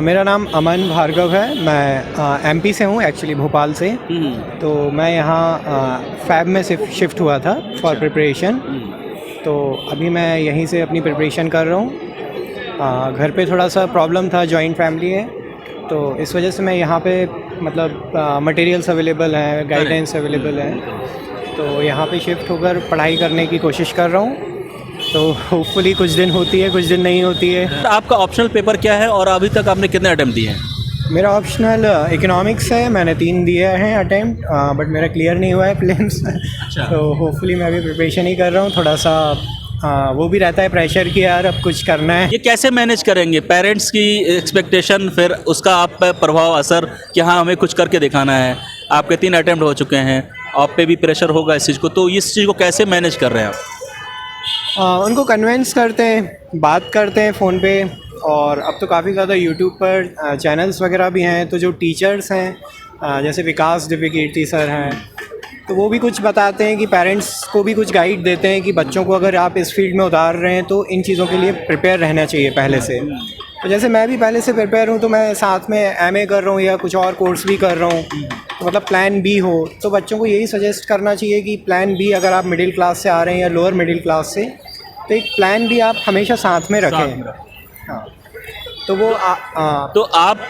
मेरा नाम अमन भार्गव है। मैं एमपी से हूँ, एक्चुअली भोपाल से। तो मैं यहाँ फैब में शिफ्ट हुआ था फॉर प्रिपरेशन। तो अभी मैं यहीं से अपनी प्रिपरेशन कर रहा हूँ। घर पे थोड़ा सा प्रॉब्लम था, जॉइंट फैमिली है, तो इस वजह से मैं यहाँ पे मतलब मटेरियल्स अवेलेबल हैं, गाइडेंस अवेलेबल है, तो यहाँ पे शिफ्ट होकर पढ़ाई करने की कोशिश कर रहा हूँ। तो होपफुली कुछ दिन होती है, कुछ दिन नहीं होती है। आपका ऑप्शनल पेपर क्या है और अभी तक आपने कितने अटेम्प्ट दिए हैं? मेरा ऑप्शनल इकोनॉमिक्स है, मैंने 3 दिए हैं अटेम्प्ट, बट मेरा क्लियर नहीं हुआ है प्रीलिम्स। तो होपफुली मैं अभी प्रिपरेशन ही कर रहा हूँ। थोड़ा सा वो भी रहता है प्रेशर कि यार अब कुछ करना है। ये कैसे मैनेज करेंगे? पेरेंट्स की एक्सपेक्टेशन, फिर उसका आप पे प्रभाव असर कि हाँ हमें कुछ करके दिखाना है। आपके 3 अटेम्प्ट हो चुके हैं, आप पे भी प्रेशर होगा इस चीज़ को, तो इस चीज़ को कैसे मैनेज कर रहे हैं आप? उनको कन्वेंस करते हैं, बात करते हैं फ़ोन पे। और अब तो काफ़ी ज़्यादा यूट्यूब पर चैनल्स वगैरह भी हैं, तो जो टीचर्स हैं जैसे विकास दिव्यकीर्ति सर हैं, तो वो भी कुछ बताते हैं कि पेरेंट्स को भी कुछ गाइड देते हैं कि बच्चों को अगर आप इस फील्ड में उतार रहे हैं तो इन चीज़ों के लिए प्रिपेयर रहना चाहिए पहले से। तो जैसे मैं भी पहले से प्रिपेयर हूँ, तो मैं साथ में एमए कर रहा हूँ या कुछ और कोर्स भी कर रहा हूँ, तो मतलब प्लान बी हो। तो बच्चों को यही सजेस्ट करना चाहिए कि प्लान बी, अगर आप मिडिल क्लास से आ रहे हैं या लोअर मिडिल क्लास से, तो एक प्लान भी आप हमेशा साथ में रखें। हाँ, तो वो तो आप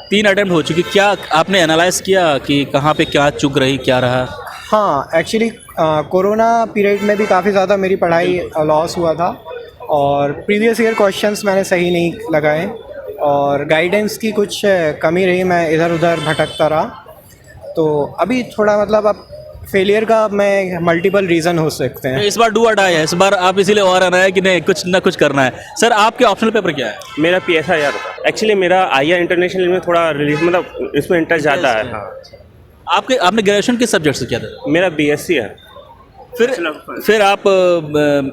3 अटेम्प्ट हो चुकी, क्या आपने एनालाइज किया कि कहाँ पे क्या चूक रही, क्या रहा? हाँ, एक्चुअली कोरोना पीरियड में भी काफ़ी ज़्यादा मेरी पढ़ाई लॉस हुआ था, और प्रीवियस ईयर क्वेश्चंस मैंने सही नहीं लगाए, और गाइडेंस की कुछ कमी रही, मैं इधर उधर भटकता रहा। तो अभी थोड़ा मतलब अब फेलियर का मैं मल्टीपल रीज़न हो सकते हैं। इस बार डू और डाई है, इस बार आप इसीलिए और आना है कि नहीं कुछ ना कुछ करना है। सर आपके ऑप्शनल पेपर क्या है? मेरा PSIR था। एक्चुअली मेरा आईआर इंटरनेशनल में थोड़ा रिलीज मतलब इसमें इंटरेस्ट ज़्यादा है। हाँ, आपने ग्रेजुएशन किस सब्जेक्ट से किया था? मेरा BSc है। फिर आप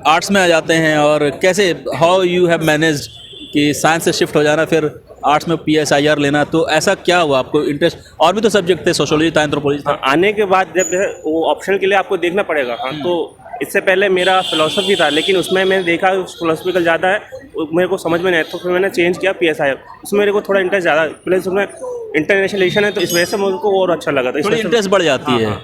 आर्ट्स में आ जाते हैं, और कैसे, हाउ यू हैव मैनेज्ड कि साइंस से शिफ्ट हो जाना, फिर आर्ट्स में PSIR लेना, तो ऐसा क्या हुआ आपको इंटरेस्ट? और भी तो सब्जेक्ट थे, सोशोलॉजी था, एंथ्रोपोलॉजी था। आने के बाद जब है वो ऑप्शन के लिए आपको देखना पड़ेगा। हाँ, तो इससे पहले मेरा फिलोसफी था, लेकिन उसमें मैंने देखा फिलोसफिकल ज़्यादा है, मेरे को समझ में नहीं आया, तो फिर मैंने चेंज किया PSIR। उसमें मेरे को थोड़ा इंटरेस्ट ज़्यादा, प्लस उसमें इंटरनेशनलाइजेशन है, तो इस वजह से मेरे को और अच्छा लगा था। थोड़ी इंटरेस्ट बढ़ जाती है।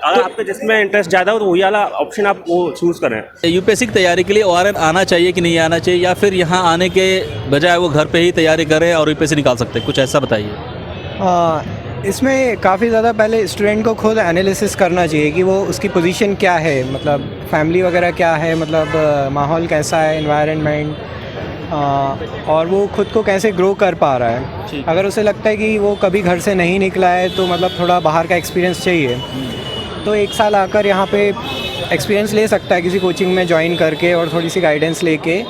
अगर आपका जिसमें इंटरेस्ट ज़्यादा हो तो वही वाला ऑप्शन आप वो चूज़ करें। यूपीएससी की तैयारी के लिए ORN आना चाहिए कि नहीं आना चाहिए, या फिर यहाँ आने के बजाय वो घर पे ही तैयारी करें और यूपीएससी निकाल सकते हैं? कुछ ऐसा बताइए। इसमें काफ़ी ज़्यादा पहले स्टूडेंट को खुद एनालिसिस करना चाहिए कि वो उसकी पोजीशन क्या है, मतलब फैमिली वगैरह क्या है, मतलब माहौल कैसा है, एनवायरनमेंट, और वो खुद को कैसे ग्रो कर पा रहा है। अगर उसे लगता है कि वो कभी घर से नहीं निकला है, तो मतलब थोड़ा बाहर का एक्सपीरियंस चाहिए, तो 1 साल आकर यहाँ पे एक्सपीरियंस ले सकता है किसी कोचिंग में ज्वाइन करके, और थोड़ी सी गाइडेंस लेके,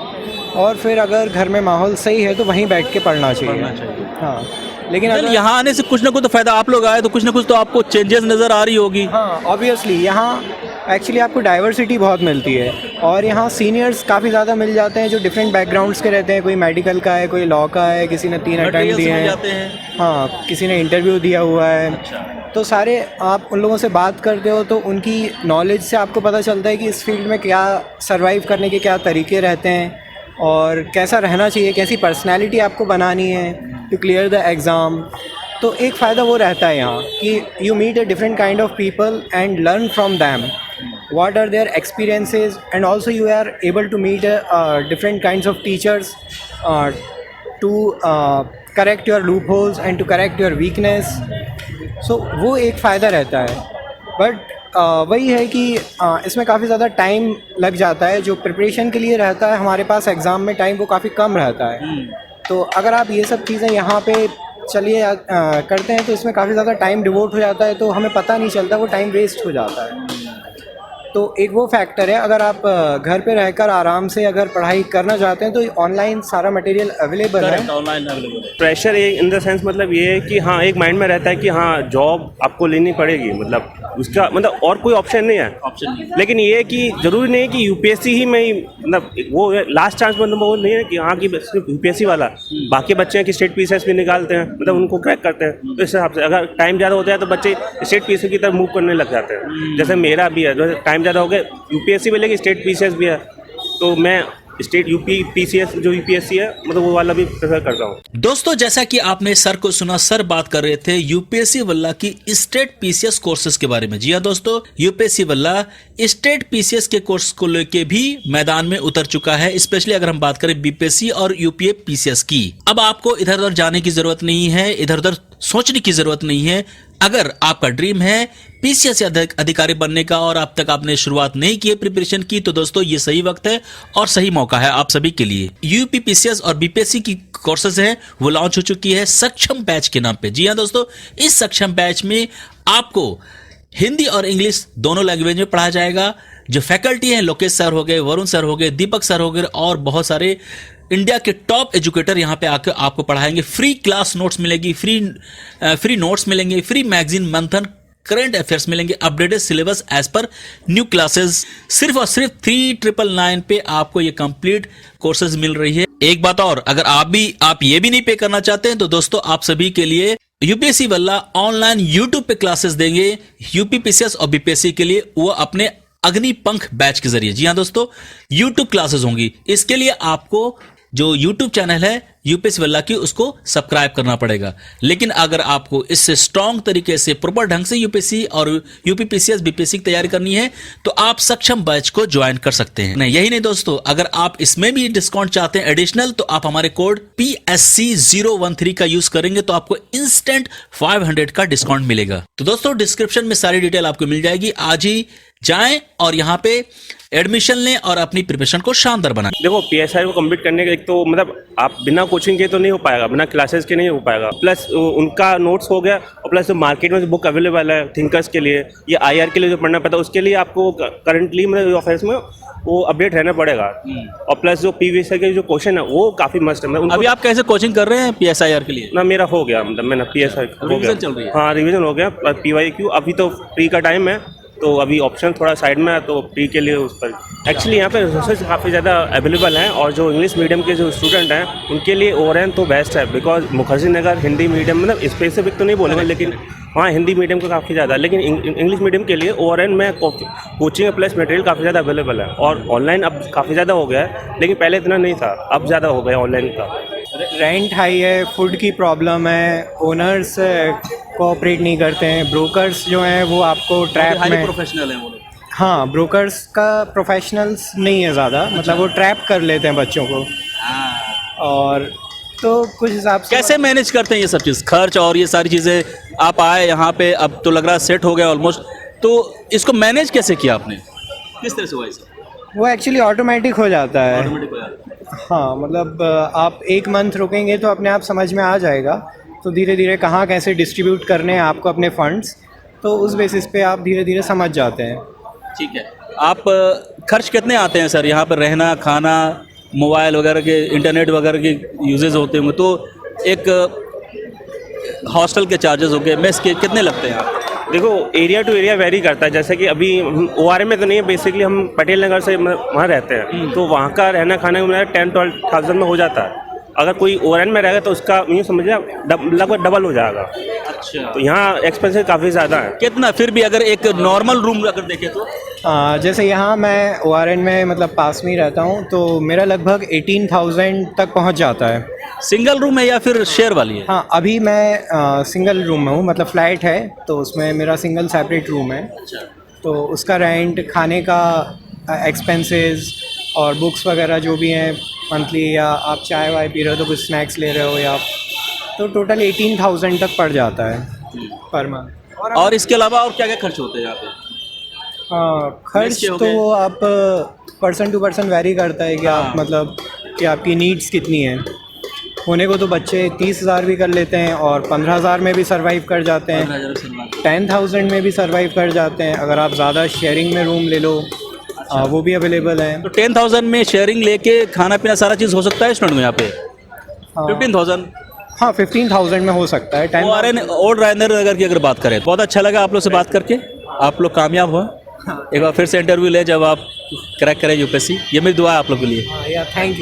और फिर अगर घर में माहौल सही है तो वहीं बैठ के पढ़ना चाहिए। हाँ, लेकिन अगर यहाँ आने से कुछ ना कुछ तो फ़ायदा, आप लोग आए तो कुछ ना कुछ तो आपको चेंजेस नज़र आ रही होगी। हाँ, ऑब्वियसली यहाँ एक्चुअली आपको डाइवर्सिटी बहुत मिलती है, और यहाँ सीनियर्स काफ़ी ज़्यादा मिल जाते हैं जो डिफरेंट बैकग्राउंड्स के रहते हैं। कोई मेडिकल का है, कोई लॉ का है, किसी ने 3 अटेम्प्ट दिए हैं, हाँ, किसी ने इंटरव्यू दिया हुआ है। तो सारे आप उन लोगों से बात करते हो, तो उनकी नॉलेज से आपको पता चलता है कि इस फील्ड में क्या सर्वाइव करने के क्या तरीके रहते हैं, और कैसा रहना चाहिए, कैसी पर्सनैलिटी आपको बनानी है टू क्लियर द एग्ज़ाम। तो एक फ़ायदा वो रहता है यहाँ कि you meet a different kind of people and learn from them what are their experiences, and also you are able to meet different kinds of teachers to correct your loopholes and to correct your weakness. So वो एक फ़ायदा रहता है, but वही है कि इसमें काफ़ी ज़्यादा टाइम लग जाता है। जो प्रिपरेशन के लिए रहता है हमारे पास एग्ज़ाम में टाइम, वो काफ़ी कम रहता है। तो अगर आप ये सब चीज़ें यहाँ पे चलिए करते हैं, तो इसमें काफ़ी ज़्यादा टाइम डिवोट हो जाता है, तो हमें पता नहीं चलता, वो टाइम वेस्ट हो जाता है। तो एक वो फैक्टर है। अगर आप घर पे रहकर आराम से अगर पढ़ाई करना चाहते हैं, तो ऑनलाइन सारा मटेरियल अवेलेबल है। ऑनलाइन अवेलेबल है। प्रेशर इन द सेंस मतलब ये है कि हाँ, एक माइंड में रहता है कि हाँ जॉब आपको लेनी पड़ेगी, मतलब उसका मतलब और कोई ऑप्शन नहीं है। लेकिन ये है कि ज़रूरी नहीं है कि यूपीएससी ही में ही मतलब वो लास्ट चांस, मतलब वो नहीं है कि हाँ कि सिर्फ यूपीएससी वाला, बाकी बच्चे हैं कि स्टेट पीसीएस भी निकालते हैं, मतलब उनको क्रैक करते हैं। तो इस हिसाब से अगर टाइम ज़्यादा होता है तो बच्चे स्टेट पीसीएस की तरफ मूव करने लग जाते हैं। जैसे मेरा भी है, जो टाइम ज़्यादा हो गया, यूपीएससी भी लेकिन स्टेट पीसीएस भी है, तो मैं स्टेट यूपी PCS जो UPSC है मतलब वो वाला भी प्रेफर करता हूँ। दोस्तों जैसा कि आपने सर को सुना, सर बात कर रहे थे यूपीएससी वल्ला की स्टेट PCS कोर्सेज के बारे में। जी हाँ दोस्तों, यूपीएससी वल्ला स्टेट PCS के कोर्स को लेके भी मैदान में उतर चुका है, स्पेशली अगर हम बात करें BPSC और UPA PCS की। अब आपको इधर उधर जाने की जरूरत नहीं है, इधर उधर सोचने की जरूरत नहीं है। अगर आपका ड्रीम है PCS अधिकारी बनने का और अब तक आपने शुरुआत नहीं की है प्रिपरेशन की, तो दोस्तों ये सही वक्त है और सही मौका है आप सभी के लिए। यूपी PCS और BPSC की कोर्सेज हैं वो लॉन्च हो चुकी है सक्षम बैच के नाम पे। जी हाँ दोस्तों, इस सक्षम बैच में आपको हिंदी और इंग्लिश दोनों लैंग्वेज में पढ़ाया जाएगा। जो फैकल्टी हैं, लोकेश सर हो गए, वरुण सर हो गए, दीपक सर हो गए और बहुत सारे इंडिया के टॉप एजुकेटर यहाँ पे आकर आपको पढ़ाएंगे। फ्री क्लास नोट्स मिलेगी, फ्री नोट्स मिलेंगे, free magazine Manthan, current affairs मिलेंगे, updated syllabus as per new classes. सिर्फ और सिर्फ 3999 पे आपको ये कंप्लीट कोर्सेज मिल रही है। एक बात और, अगर आप ये भी नहीं पे करना चाहते हैं तो दोस्तों आप सभी के लिए यूपीएससी वल्ला ऑनलाइन यूट्यूब पे क्लासेस देंगे यूपी PCS और BPSC के लिए, वो अपने अग्निपंख बैच के जरिए। जी हाँ दोस्तों, यूट्यूब क्लासेस होंगी। इसके लिए आपको जो यूट्यूब चैनल है यूपीएससी वल्ला की, उसको सब्सक्राइब करना पड़ेगा। लेकिन अगर आपको इससे स्ट्रॉन्ग तरीके से प्रॉपर ढंग से यूपीएससी और यूपी PCS BPSC की तैयारी करनी है तो आप सक्षम बैच को ज्वाइन कर सकते हैं। नहीं, यही नहीं दोस्तों, अगर आप इसमें भी डिस्काउंट चाहते हैं एडिशनल, तो आप हमारे कोड PSC013 का यूज करेंगे तो आपको इंस्टेंट 500 का डिस्काउंट मिलेगा। तो दोस्तों डिस्क्रिप्शन में सारी डिटेल आपको मिल जाएगी। आज ही जाएं और यहाँ पे एडमिशन लें और अपनी प्रिपरेशन को शानदार बनाएं। देखो PSI को कंप्लीट करने के एक तो मतलब आप बिना कोचिंग के तो नहीं हो पाएगा, बिना क्लासेस के नहीं हो पाएगा। प्लस उनका नोट्स हो गया और प्लस जो मार्केट में जो बुक अवेलेबल है थिंकर्स के लिए या IR के लिए जो पढ़ना पड़ता है उसके लिए आपको करंटली मतलब ऑफिस में वो अपडेट रहना पड़ेगा। और प्लस जो PVSI के जो क्वेश्चन है वो काफ़ी मस्ट है। मतलब अभी आप कैसे कोचिंग कर रहे हैं PSIR के लिए? ना मेरा हो गया, मतलब मैंने PSI हो गया, चल रही है। हाँ रिविजन हो गया। PYQ अभी तो प्री का टाइम है तो अभी ऑप्शन थोड़ा साइड में है, तो प्री के लिए उस पर एक्चुअली यहाँ पे रिसोर्सेज काफ़ी ज़्यादा अवेलेबल हैं। और जो इंग्लिश मीडियम के जो स्टूडेंट हैं उनके लिए ओरेन तो बेस्ट है, बिकॉज मुखर्जी नगर हिंदी मीडियम मतलब स्पेसिफिक तो नहीं बोलेंगे लेकिन हाँ हिंदी मीडियम का काफ़ी ज़्यादा, लेकिन इंग्लिश मीडियम के लिए ओरेन में कोचिंग प्लस मटेरियल काफ़ी ज़्यादा अवेलेबल है। और ऑनलाइन अब काफ़ी ज़्यादा हो गया है, लेकिन पहले इतना नहीं था, अब ज़्यादा हो गया ऑनलाइन का। रेंट हाई है, फूड की प्रॉब्लम है, ओनर्स कोऑपरेट नहीं करते हैं, ब्रोकर्स जो हैं वो आपको ट्रैप में, प्रोफेशनल है वो लोग। हाँ ब्रोकर्स का प्रोफेशनल्स नहीं है ज़्यादा, मतलब वो ट्रैप कर लेते हैं बच्चों को। और तो कुछ हिसाब से कैसे मैनेज करते हैं ये सब चीज़, खर्च और ये सारी चीज़ें? आप आए यहाँ पे, अब तो लग रहा है सेट हो गया ऑलमोस्ट, तो इसको मैनेज कैसे किया आपने, किस तरह से हुआ इसे? वो एक्चुअली ऑटोमेटिक हो जाता है। ऑटोमेटिक हो जाता है। हाँ मतलब आप 1 मंथ रुकेंगे तो अपने आप समझ में आ जाएगा, तो धीरे धीरे कहाँ कैसे डिस्ट्रीब्यूट करने हैं आपको अपने फंड्स, तो उस बेसिस पे आप धीरे धीरे समझ जाते हैं। ठीक है। आप खर्च कितने आते हैं सर यहाँ पर? रहना, खाना, मोबाइल वगैरह के, इंटरनेट वगैरह के यूजेस होते होंगे, तो एक हॉस्टल के चार्जेस हो गए, मेस के कितने लगते हैं आप? देखो एरिया टू एरिया वेरी करता है, जैसे कि अभी ORM में तो नहीं है, बेसिकली हम पटेल नगर से वहाँ रहते हैं, तो वहाँ का रहना खाना में 10-12,000 में हो जाता है। अगर कोई ORN में रहेगा तो उसका यूँ समझिए लगभग डबल हो जाएगा। अच्छा, तो यहाँ एक्सपेंसेस काफ़ी ज़्यादा है। कितना फिर भी अगर एक नॉर्मल रूम अगर देखें तो? जैसे यहाँ मैं ORN में मतलब पास में ही रहता हूँ, तो मेरा लगभग 18,000 तक पहुँच जाता है। सिंगल रूम है या फिर शेयर वाली है? हाँ अभी मैं सिंगल रूम में हूँ, मतलब फ्लैट है तो उसमें मेरा सिंगल सेपरेट रूम है। अच्छा। तो उसका रेंट, खाने का एक्सपेंसेस और बुक्स वगैरह जो भी हैं मंथली, या आप चाय वाय पी रहे हो तो कुछ स्नैक्स ले रहे हो, या तो टोटल 18,000 तक पड़ जाता है पर मंथ। और इसके अलावा और क्या क्या खर्च होते हैं यहाँ पे? खर्च तो वो आप पर्सन टू पर्सन वेरी करता है कि आप मतलब कि आपकी नीड्स कितनी हैं। होने को तो बच्चे 30,000 भी कर लेते हैं और 15,000 में भी सर्वाइव कर जाते हैं, 10,000 में भी सर्वाइव कर जाते हैं। अगर आप ज़्यादा शेयरिंग में रूम ले लो, वो भी अवेलेबल है। तो 10,000 में शेयरिंग लेके खाना पीना सारा चीज़ हो सकता है स्टूडेंट में यहाँ पे? 15,000? हाँ 15,000 में हो सकता है। ओल्ड राजेंद्र नगर की अगर बात करें, बहुत अच्छा लगा आप लोग से बात करके, आप लोग कामयाब हुआ। एक बार फिर से इंटरव्यू ले जब आप क्रैक करें UPSC, ये मेरी दुआ है आप लोग के लिए। Thank you.